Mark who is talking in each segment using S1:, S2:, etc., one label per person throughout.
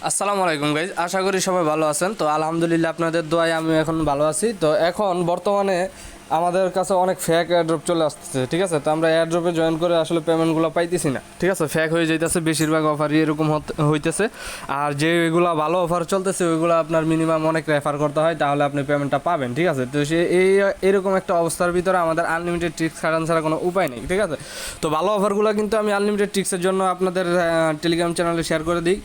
S1: আসসালামু আলাইকুম গাইজ, আশা করি সবাই ভালো আছেন। তো আলহামদুলিল্লাহ আপনাদের দোয়ায় আমি এখন ভালো আছি। তো এখন বর্তমানে আমাদের কাছে অনেক ফেক এয়ারড্রপ চলে আসতেছে, ঠিক আছে। তো আমরা এয়ারড্রপে জয়েন করে আসলে পেমেন্টগুলো পাইতেছি না, ঠিক আছে। ফেক হয়ে যাইতেছে, বেশিরভাগ অফারই এরকম হইতেছে। আর যেগুলো ভালো অফার চলতেছে ওইগুলো আপনার মিনিমাম অনেক রেফার করতে হয়, তাহলে আপনি পেমেন্টটা পাবেন, ঠিক আছে। তো এরকম একটা অবস্থার ভিতরে আমাদের আনলিমিটেড ট্রিক্স খাটান ছাড়া কোনো উপায় নেই, ঠিক আছে। তো ভালো অফারগুলো কিন্তু আমি আনলিমিটেড ট্রিক্সের জন্য আপনাদের টেলিগ্রাম চ্যানেলে শেয়ার করে দিই।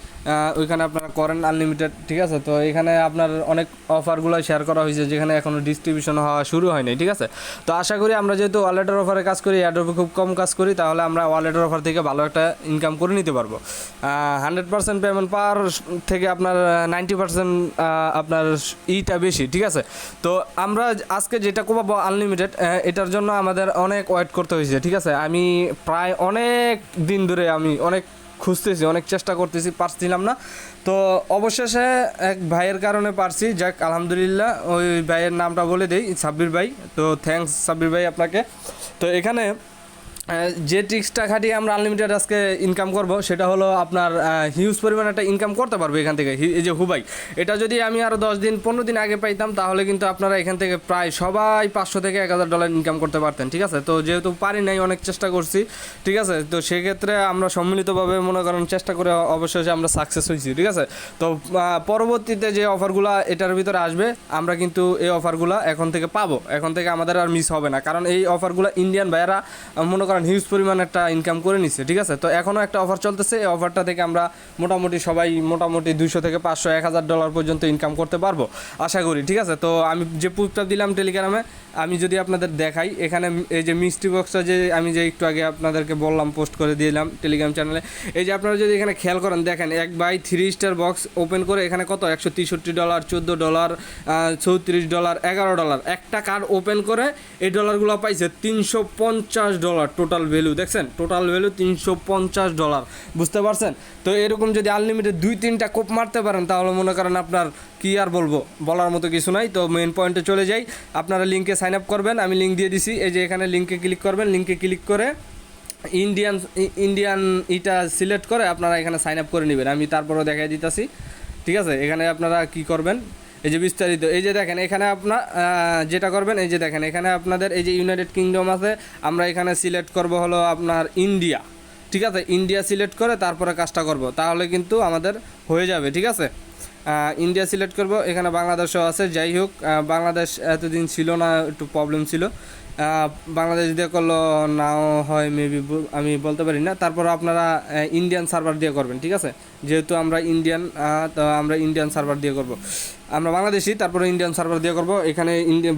S1: ওইখানে আপনারা করেন আনলিমিটেড, ঠিক আছে। তো এখানে আপনার অনেক অফারগুলো শেয়ার করা হয়েছে যেখানে এখনও ডিস্ট্রিবিউশন হওয়া শুরু হয়নি, ঠিক আছে। তো আশা করি আমরা যেহেতু ওয়ালেটের অফারে কাজ করি, এয়ারড্রপে খুব কম কাজ করি, তাহলে আমরা ওয়ালেটের অফার থেকে ভালো একটা ইনকাম করে নিতে পারবো। 100% পেমেন্ট পাওয়ার থেকে আপনার 90% আপনার ইটা বেশি, ঠিক আছে। তো আমরা আজকে যেটা করবো আনলিমিটেড, এটার জন্য আমাদের অনেক ওয়েট করতে হয়েছে, ঠিক আছে। আমি প্রায় অনেক দিন ধরে আমি অনেক খুঁজতেছি, অনেক চেষ্টা করতেছি, পারছিলাম না। তো অবশেষে এক ভাইয়ের কারণে পারছি, যাক আলহামদুলিল্লাহ। ওই ভাইয়ের নামটা বলে দেই, সাব্বির ভাই। তো থ্যাঙ্কস সাব্বির ভাই আপনাকে। তো এখানে যে ট্রিক্সটা খাটিয়ে আমরা আনলিমিটেড আজকে ইনকাম করব সেটা হলো আপনার হিউজ পরিমাণ একটা ইনকাম করতে পারবো এখান থেকে। এই যে হুবাই, এটা যদি আমি আরও 10 দিন 15 দিন আগে পাইতাম তাহলে কিন্তু আপনারা এখান থেকে প্রায় সবাই $500 থেকে $1000 ইনকাম করতে পারতেন, ঠিক আছে। তো যেহেতু পারি নাই, অনেক চেষ্টা করছি, ঠিক আছে। তো সেক্ষেত্রে আমরা সম্মিলিতভাবে মনে করেন চেষ্টা করে অবশেষে আমরা সাকসেস হয়েছি, ঠিক আছে। তো পরবর্তীতে যে অফারগুলো এটার ভিতরে আসবে আমরা কিন্তু এই অফারগুলো এখন থেকে পাবো, এখন থেকে আমাদের আর মিস হবে না, কারণ এই অফারগুলো ইন্ডিয়ান ভাইয়েরা মনে করেন হিউজ পরিমাণ একটা ইনকাম করে নিচ্ছে, ঠিক আছে। তো এখনও একটা অফার চলতেছে, এই অফারটা থেকে আমরা মোটামুটি সবাই মোটামুটি $200 থেকে $500 $1000 পর্যন্ত ইনকাম করতে পারবো আশা করি, ঠিক আছে। তো আমি যে প্রুফটা দিলাম টেলিগ্রামে, আমি যদি আপনাদের দেখাই, এখানে এই যে মিস্ট্রি বক্সটা যে আমি যে একটু আগে আপনাদেরকে বললাম, পোস্ট করে দিলাম টেলিগ্রাম চ্যানেলে, এই যে আপনারা যদি এখানে খেয়াল করেন, দেখেন 1/3 স্টার বক্স ওপেন করে এখানে কত $163 $14 $34 $11 একটা কার্ড ওপেন করে এই ডলারগুলো পাইছে $350 টোটাল ভ্যালু। দেখছেন, টোটাল ভ্যালু $350, বুঝতে পারছেন। তো এরকম যদি আনলিমিটেড 2-3টা কোপ মারতে পারেন তাহলে মনে করেন আপনার কি আর বলবো, বলার মতো কিছু নাই। তো মেন পয়েন্টে চলে যাই, আপনারা লিঙ্কে সাইন আপ করবেন, আমি লিঙ্ক দিয়ে দিছি। এই যে এখানে লিঙ্কে ক্লিক করবেন, লিঙ্কে ক্লিক করে ইন্ডিয়ান এটা সিলেক্ট করে আপনারা এখানে সাইন আপ করে নেবেন। আমি তারপরেও দেখাই দিতেছি, ঠিক আছে। এখানে আপনারা কি করবেন, এই যে বিস্তারিত, এই যে দেখেন এখানে আপনার যেটা করবেন, এই যে দেখেন এখানে আপনাদের এই যে ইউনাইটেড কিংডম আছে, আমরা এখানে সিলেক্ট করব হলো আপনার ইন্ডিয়া, ঠিক আছে। ইন্ডিয়া সিলেক্ট করে তারপরে কাজটা করব, তাহলে কিন্তু আমাদের হয়ে যাবে, ঠিক আছে। ইন্ডিয়া সিলেক্ট করব, এখানে বাংলাদেশও আছে। যাই হোক, বাংলাদেশ এতদিন ছিল না, একটু প্রবলেম ছিল। বাংলাদেশ দিয়ে করলো নাও হয় মেবি, আমি বলতে পারি না। তারপর আপনারা ইন্ডিয়ান সার্ভার দিয়ে করবেন, ঠিক আছে। যেহেতু আমরা ইন্ডিয়ান, তো আমরা ইন্ডিয়ান সার্ভার দিয়ে করব। আমরা বাংলাদেশি, তারপরে ইন্ডিয়ান সার্ভার দিয়ে করব। এখানে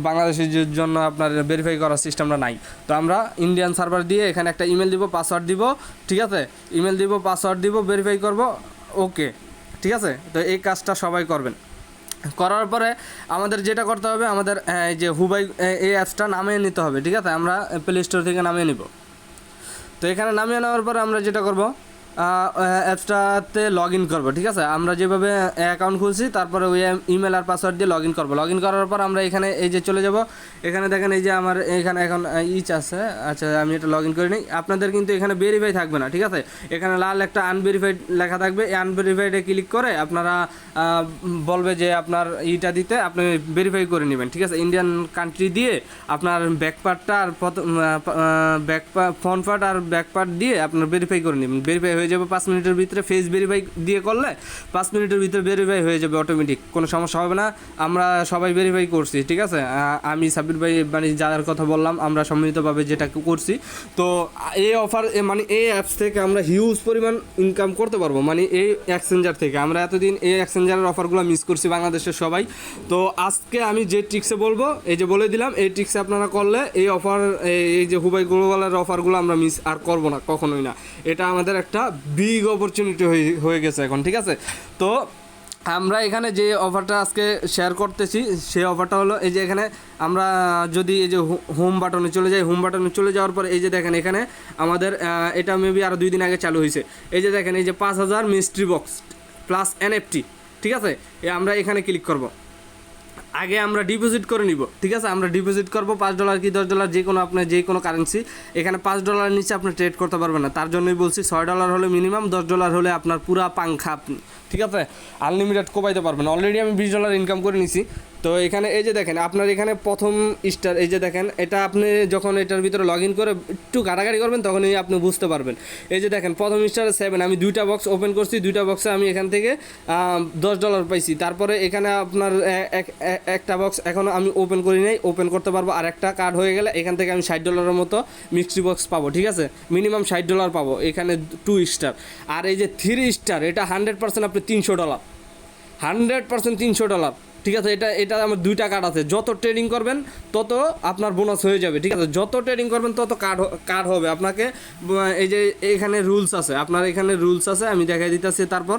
S1: বাংলাদেশের জন্য আপনার ভেরিফাই করার সিস্টেমটা নাই, তো আমরা ইন্ডিয়ান সার্ভার দিয়ে এখানে একটা ইমেল দিব, পাসওয়ার্ড দিব, ঠিক আছে। ইমেল দিব, পাসওয়ার্ড দিব, ভেরিফাই করব, ওকে, ঠিক আছে। তো এই কাজটা সবাই করবেন। করার পরে আমাদের যেটা করতে হবে, আমাদের এই যে হুবাই এই অ্যাপসটা নামিয়ে নিতে হবে, ঠিক আছে। আমরা প্লে স্টোর থেকে নামিয়ে নিব। তো এখানে নামিয়ে নেওয়ার পরে আমরা যেটা করব, অ্যাপসটাতে লগ ইন করবো, ঠিক আছে। আমরা যেভাবে অ্যাকাউন্ট খুলছি তারপরে ওই ইমেল আর পাসওয়ার্ড দিয়ে লগ ইন করবো। লগ ইন করার পর আমরা এখানে এই যে চলে যাব, এখানে দেখেন এই যে আমার এখানে এখন আছে। আচ্ছা, আমি এটা লগ ইন করে নিই। আপনাদের কিন্তু এখানে ভেরিফাই থাকবে না, ঠিক আছে। এখানে লাল একটা আনভেরিফাইড লেখা থাকবে, এই আনভেরিফাইডে ক্লিক করে আপনারা বলবে যে আপনার ইটা দিতে, আপনি ভেরিফাই করে নেবেন, ঠিক আছে। ইন্ডিয়ান কান্ট্রি দিয়ে আপনার ব্যাকপার্টটা আর ফ্রন্ট পার্ট আর ব্যাকপার্ট দিয়ে আপনার ভেরিফাই করে নেবেন। ভেরিফাই হয়ে যাবে 5 মিনিটের ভিতরে। ফেস ভেরিফাই দিয়ে করলে 5 মিনিটের ভিতরে ভেরিফাই হয়ে যাবে অটোমেটিক, কোনো সমস্যা হবে না। আমরা সবাই ভেরিফাই করছি, ঠিক আছে। আমি সাব্বির ভাই মানে যার কথা বললাম, আমরা সম্মিলিতভাবে যেটা করছি। তো এই অফার মানে এই অ্যাপস থেকে আমরা হিউজ পরিমাণ ইনকাম করতে পারবো, মানে এই এক্সচেঞ্জার থেকে। আমরা এতদিন এই এক্সচেঞ্জারের অফারগুলো মিস করছি বাংলাদেশের সবাই। তো আজকে আমি যে ট্রিক্সে বলবো, এই যে বলে দিলাম, এই ট্রিক্সে আপনারা করলে এই অফার, এই যে হুবাই গ্লোবালের অফারগুলো আমরা মিস আর করবো না, কখনোই না। এটা আমাদের একটা বিগ অপরচুনিটি হয়ে গেছে এখন, ঠিক আছে। তো আমরা এখানে যে অফারটা আজকে শেয়ার করতেছি সেই অফারটা হলো, এই যে এখানে আমরা যদি এই যে হোম বাটনে চলে যাই, হোম বাটনে চলে যাওয়ার পর এই যে দেখেন এখানে আমাদের এটা মেবি আরও 2 দিন আগে চালু হয়েছে। এই যে দেখেন এই যে 5000 মিস্ট্রি বক্স প্লাস এনএফটি, ঠিক আছে। আমরা এখানে ক্লিক করব। আগে আমরা ডিপোজিট করে নিব, ঠিক আছে। আমরা ডিপোজিট করবো $5 কি $10, যে কোনো আপনার যে কোনো কারেন্সি। এখানে $5 নিচে আপনি ট্রেড করতে পারবেন না, তার জন্যই বলছি $6 হলে মিনিমাম, $10 হলে আপনার পুরা পাংখা আপনি ঠিক আছে, আনলিমিটেড কোপাইতে পারবেন। অলরেডি আমি $20 ইনকাম করে নিছি। তো এখানে এই যে দেখেন আপনার এখানে প্রথম স্টার, এই যে দেখেন এটা আপনি যখন এটার ভিতরে লগ ইন করে একটু ঘাটাঘাটি করবেন তখনই আপনি বুঝতে পারবেন। এই যে দেখেন প্রথম স্টারে 7, আমি 2টা বক্স ওপেন করছি, 2টা বক্সে আমি এখান থেকে $10 পাইছি। তারপরে এখানে আপনার একটা বক্স এখনও আমি ওপেন করি নাই, ওপেন করতে পারবো। আর একটা কার্ড হয়ে গেলে এখান থেকে আমি $60 মতো মিক্সড বক্স পাবো, ঠিক আছে, মিনিমাম $60 পাবো এখানে 2 স্টার। আর এই যে 3 স্টার এটা 100% আপনি $300, 100% $300, ঠিক আছে। এটা আমার 2টা কার্ড আছে, যত ট্রেডিং করবেন তত আপনার বোনাস হয়ে যাবে, ঠিক আছে। যত ট্রেডিং করবেন তত কার্ড হবে আপনাকে। এই যে এখানে রুলস আছে, আপনার এখানে রুলস আছে, আমি দেখাই দিতেছি। তারপর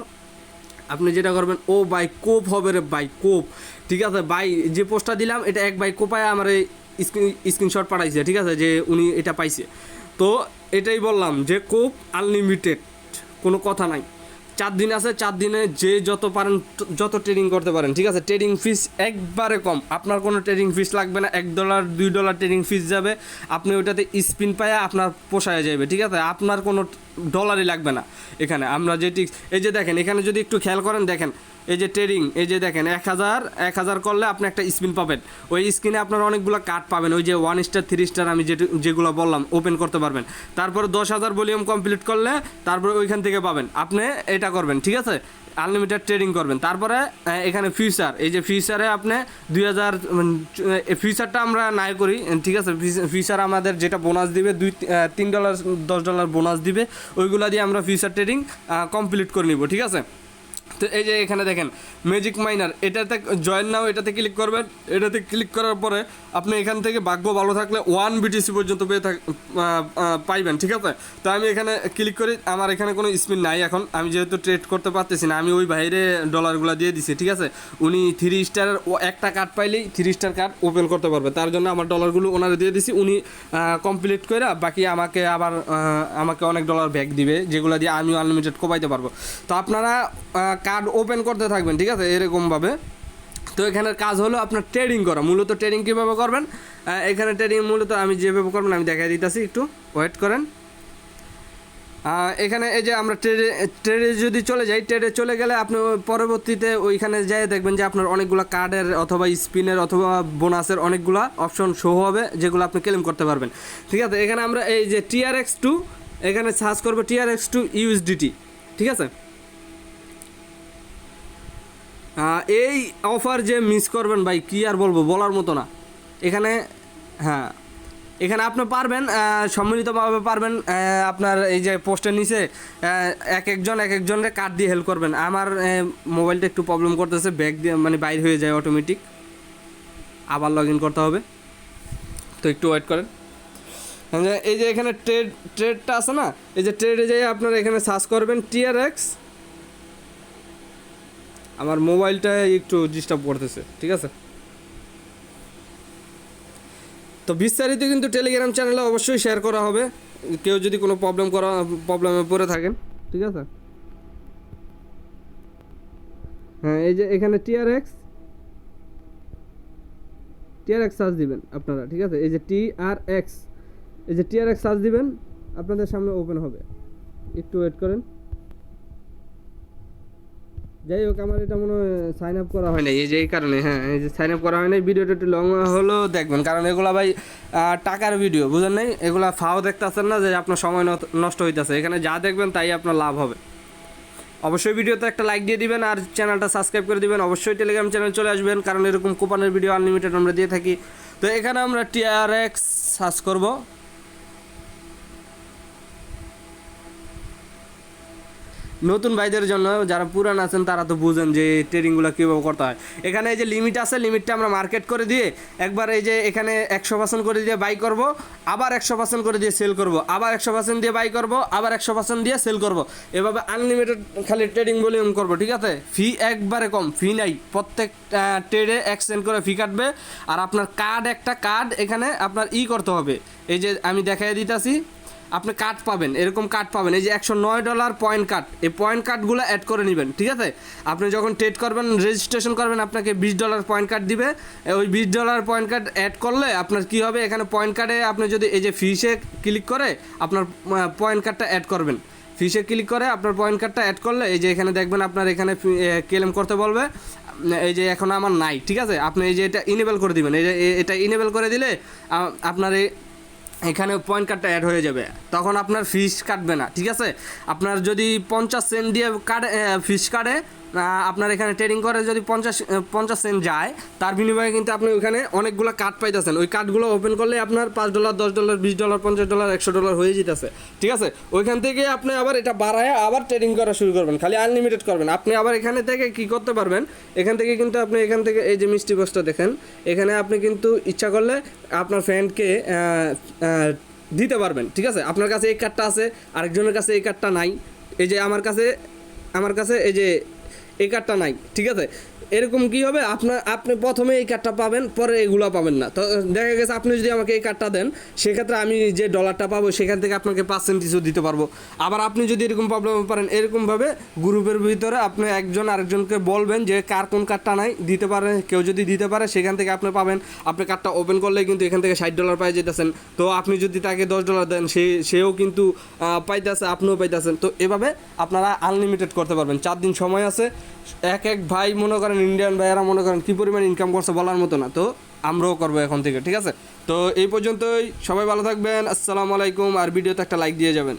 S1: আপনি যেটা করবেন, ও ভাই কোপ হবে রে ভাই, কোপ, ঠিক আছে ভাই। যে পোস্টটা দিলাম এটা এক ভাই কোপায় আমার এই স্ক্রিনশট পাঠাইছে, ঠিক আছে, যে উনি এটা পাইছে। তো এটাই বললাম যে কোপ আনলিমিটেড, কোনো কথা নাই। 4 দিন আছে, 4 দিনে যে যত পারেন যত ট্রেডিং করতে পারেন, ঠিক আছে। ট্রেডিং ফিস একবারে কম, আপনার কোনো ট্রেডিং ফিস লাগবে না। $1 $2 ট্রেডিং ফিস যাবে, আপনি ওইটাতে স্পিন পায়া আপনার পোষায় যাবে, ঠিক আছে। আপনার কোনো ডলারই লাগবে না এখানে। আমরা যেটি এই যে দেখেন এখানে যদি একটু খেয়াল করেন, দেখেন এই যে ট্রেডিং, এই যে দেখেন 1000 করলে আপনি একটা স্পিন পাবেন। ওই স্ক্রিনে আপনার অনেকগুলো কার্ড পাবেন, ওই যে 1 স্টার 3 স্টার আমি যেগুলো বললাম ওপেন করতে পারবেন। তারপরে 10,000 ভলিউম কমপ্লিট করলে তারপরে ওইখান থেকে পাবেন। আপনি এটা করবেন, ঠিক আছে, আনলিমিটেড ট্রেডিং করবেন। তারপরে এখানে ফিউচার, এই যে ফিউচারে আপনি 2000 ফিউচারটা আমরা নাই করি, ঠিক আছে। ফিউচার আমাদের যেটা বোনাস দিবে $3 $10 বোনাস দিবে, ওইগুলা দিয়ে আমরা ফিউচার ট্রেডিং কমপ্লিট করে নিব, ঠিক আছে। তো এই যে এখানে দেখেন ম্যাজিক মাইনার, এটাতে জয়েন নাও, এটাতে ক্লিক করবেন। এটাতে ক্লিক করার পরে আপনি এখান থেকে ভাগ্য ভালো থাকলে 1 BTC পর্যন্ত পাইবেন, ঠিক আছে। তো আমি এখানে ক্লিক করি, আমার এখানে কোনো স্পিন নাই এখন, আমি যেহেতু ট্রেড করতে পারতেছি না, আমি ওই বাইরে ডলারগুলো দিয়ে দিছি, ঠিক আছে। উনি 3 স্টারের একটা কার্ড পাইলেই 3 স্টার কার্ড ওপেন করতে পারবে, তার জন্য আমার ডলারগুলো ওনারে দিয়ে দিছি। উনি কমপ্লিট করে বাকি আমাকে অনেক ডলার ব্যাক দিবে, যেগুলো দিয়ে আমিও আনলিমিটেড কোপাইতে পারবো। তো আপনারা কার্ড ওপেন করতে থাকবেন, ঠিক আছে, এরকমভাবে। তো এখানের কাজ হলো আপনার ট্রেডিং করা। মূলত ট্রেডিং কীভাবে করবেন, এখানে ট্রেডিং মূলত আমি যেভাবে করবেন আমি দেখাই দিতেছি, একটু ওয়েট করেন। এখানে এই যে আমরা ট্রেডে যদি চলে যাই, ট্রেডে চলে গেলে আপনি পরবর্তীতে ওইখানে যাই দেখবেন যে আপনার অনেকগুলো কার্ডের অথবা স্পিনের অথবা বোনাসের অনেকগুলো অপশন শো হবে, যেগুলো আপনি ক্লেম করতে পারবেন, ঠিক আছে। এখানে আমরা এই যে TRX2 এখানে সার্চ করবো, TRX2 USDT, ঠিক আছে। এই অফার যে মিস করবেন ভাই, কি আর বলবো, বলার মতো না। এখানে হ্যাঁ, এখানে আপনি পারবেন সম্মিলিতভাবে পারবেন। আপনার এই যে পোস্টের নিচে এক একজনের কার্ড দিয়ে হেল্প করবেন। আমার মোবাইলটা একটু প্রবলেম করতেছে, ব্যাক দিয়ে মানে বাইর হয়ে যায় অটোমেটিক, আবার লগ ইন করতে হবে, তো একটু ওয়েট করেন। এই যে এখানে ট্রেডটা আছে না, এই যে ট্রেডে যাই আপনারা এখানে সার্চ করবেন TRX। আমার মোবাইলটা একটু ডিস্টার্ব করতেছে, ঠিক আছে। তো বিস্তারিত কিন্তু টেলিগ্রাম চ্যানেলে অবশ্যই শেয়ার করা হবে, কেউ যদি কোনো প্রবলেমে পড়ে থাকেন, ঠিক আছে। হ্যাঁ, এই যে এখানে TRX সার্চ দিবেন আপনারা, ঠিক আছে। এই যে TRX সার্চ দিবেন, আপনাদের সামনে ওপেন হবে, একটু ওয়েট করেন। যাই হোক, আমার এটা মনে হয় সাইন আপ করা হয় নাই, এই যে এই কারণে, হ্যাঁ, এই যে সাইন আপ করা হয় নাই। ভিডিওটা একটু লং হলেও দেখবেন, কারণ এগুলা ভাই টাকার ভিডিও, বুঝেন নাই, এগুলা ফাও দেখতেছেন না যে আপনার সময় নষ্ট হইতেছে। এখানে যা দেখবেন তাই আপনার লাভ হবে। অবশ্যই ভিডিওতে একটা লাইক দিয়ে দিবেন আর চ্যানেলটা সাবস্ক্রাইব করে দিবেন। অবশ্যই টেলিগ্রাম চ্যানেল চলে আসবেন, কারণ এরকম কুপনের ভিডিও আনলিমিটেড আমরা দিয়ে থাকি। তো এখানে আমরা TRX সার্চ করব। নতুন ভাইদের জন্য, যারা পুরান আছেন তারা তো বুঝেন যে ট্রেডিংগুলো কীভাবে করতে হয়। এখানে এই যে লিমিট আছে, লিমিটটা আমরা মার্কেট করে দিয়ে একবার এই যে এখানে 100% করে দিয়ে বাই করব, আবার 100% করে দিয়ে সেল করব, আবার 100% দিয়ে বাই করব, আবার 100% দিয়ে সেল করব। এভাবে আনলিমিটেড খালি ট্রেডিং ভলিউম করব, ঠিক আছে। ফি একবারে কম, ফি নাই, প্রত্যেক ট্রেডে 1 সেন্ট করে ফি কাটবে। আর আপনার একটা কার্ড এখানে আপনার করতে হবে। এই যে আমি দেখাই দিতেছি, আপনি কার্ড পাবেন, এরকম কার্ড পাবেন, এই যে $109 পয়েন্ট কার্ড, এই পয়েন্ট কার্ডগুলো অ্যাড করে নেবেন, ঠিক আছে। আপনি যখন ট্রেড করবেন, রেজিস্ট্রেশন করবেন, আপনাকে $20 পয়েন্ট কার্ড দিবে। ওই $20 পয়েন্ট কার্ড অ্যাড করলে আপনার কি হবে, এখানে পয়েন্ট কার্ডে আপনি যদি এই যে ফিসে ক্লিক করে আপনার পয়েন্ট কার্ডটা অ্যাড করবেন, ফিশে ক্লিক করে আপনার পয়েন্ট কার্ডটা অ্যাড করলে এই যে এখানে দেখবেন আপনার এখানে ক্লেম করতে বলবে। এই যে এখন আমার নাই, ঠিক আছে, আপনি এই যে এটা ইনেবল করে দিবেন। এই যে এটা ইনেবল করে দিলে আপনার এখানে পয়েন্ট কার্ডটা অ্যাড হয়ে যাবে, তখন আপনার ফিস কাটবে না, ঠিক আছে। আপনার যদি 50 সেন্ট দিয়ে কাটে ফিস কাটে, আপনার এখানে ট্রেডিং করে যদি 50 সেন্ট যায়, তার বিনিময়ে কিন্তু আপনি ওইখানে অনেকগুলো কার্ড পাইতেছেন। ওই কার্ডগুলো ওপেন করলে আপনার $5, $10, $20, $50, $100 হয়ে যেতেছে, ঠিক আছে। ওইখান থেকে আপনি আবার এটা বাড়ায় আবার ট্রেডিং করা শুরু করবেন, খালি আনলিমিটেড করবেন। আপনি আবার এখানে থেকে কি করতে পারবেন, এখান থেকে কিন্তু আপনি এখান থেকে এই যে মিষ্টি বক্সটা দেখেন, এখানে আপনি কিন্তু ইচ্ছা করলে আপনার ফ্রেন্ডকে দিতে পারবেন, ঠিক আছে। আপনার কাছে এই কার্ডটা আছে, আরেকজনের কাছে এই কার্ডটা নাই, এই যে আমার কাছে এই যে এই কার্ডটা নাই, ঠিক আছে। এরকম কি হবে, আপনি প্রথমে এই কার্ডটা পাবেন, পরে এগুলো পাবেন না। তো দেখা গেছে আপনি যদি আমাকে এই কার্ডটা দেন, সেক্ষেত্রে আমি যে ডলারটা পাবো সেখান থেকে আপনাকে পার্সেন্টেজও দিতে পারবো। আবার আপনি যদি এরকম প্রবলেম পারেন, এরকমভাবে গ্রুপের ভিতরে আপনি একজন আরেকজনকে বলবেন যে কার কোন কার্ডটা নাই, দিতে পারে। কেউ যদি দিতে পারে সেখান থেকে আপনি পাবেন। আপনি কার্ডটা ওপেন করলে কিন্তু এখান থেকে $60 পাই যেতেছেন। তো আপনি যদি তাকে $10 দেন, সেও কিন্তু পাইতেছে, আপনিও পাইতেছেন। তো এভাবে আপনারা আনলিমিটেড করতে পারবেন। 4 দিন সময় আছে। এক ভাই মনে করেন, ইন্ডিয়ান ভাইয়েরা মনে করেন কী পরিমাণ ইনকাম করছে বলার মতো না। তো আমরাও করবো এখন থেকে, ঠিক আছে। তো এই পর্যন্তই, সবাই ভালো থাকবেন, আসসালামু আলাইকুম। আর ভিডিওতে একটা লাইক দিয়ে যাবেন।